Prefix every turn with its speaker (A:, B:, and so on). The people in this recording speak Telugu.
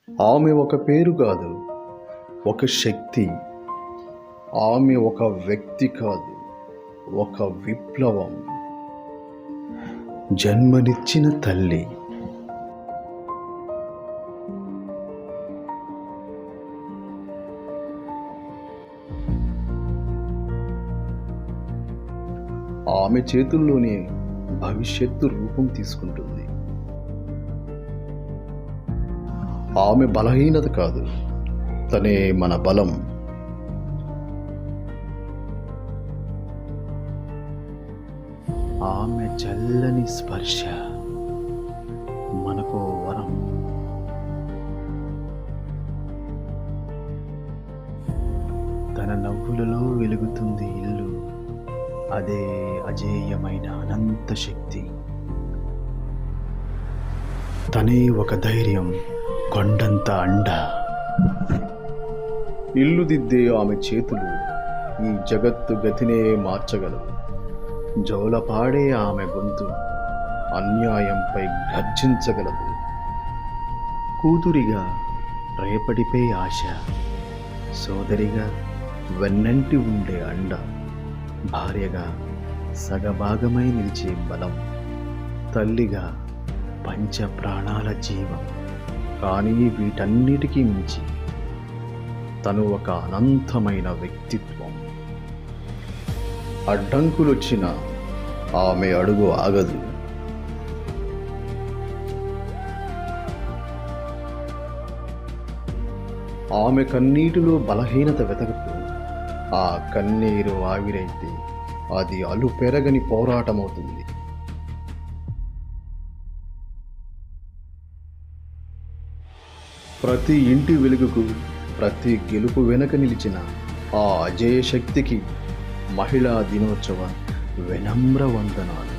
A: ఆమె ఒక పేరు కాదు, ఒక శక్తి. ఆమె ఒక వ్యక్తి కాదు, ఒక విప్లవం. జన్మనిచ్చిన తల్లి. ఆమె చేతుల్లోనే భవిష్యత్తు రూపం తీసుకుంటుంది. ఆమె బలహీనత కాదు, తనే మన బలం. ఆమె చల్లని స్పర్శ మనకు వరం. తన నవ్వులలో వెలుగుతుంది ఇల్లు, అదే అజేయమైన అనంత శక్తి. తనే ఒక ధైర్యం, కొండంత అండ. ఇల్లు దిద్దే ఆమె చేతులు ఈ జగత్తు గతినే మార్చగలవు. జోలపాడే ఆమె గొంతు అన్యాయంపై గర్జించగలదు. కూతురిగా రేపటిపై ఆశ, సోదరిగా వెన్నంటి ఉండే అండ, భార్యగా సగభాగమై నిలిచే బలం, తల్లిగా పంచ ప్రాణాల జీవం. కానీ వీటన్నిటికీ మించి తను ఒక అనంతమైన వ్యక్తిత్వం. అడ్డంకులొచ్చిన ఆమె అడుగు ఆగదు. ఆమె కన్నీటిలో బలహీనత వెతకకు. ఆ కన్నీరు ఆవిరైతే అది అలుపెరగని పోరాటమవుతుంది. ప్రతి ఇంటి వెలుగుకు, ప్రతి గెలుపు వెనక నిలిచిన ఆ అజేయ శక్తికి మహిళా దినోత్సవ వినమ్ర వందనాలు.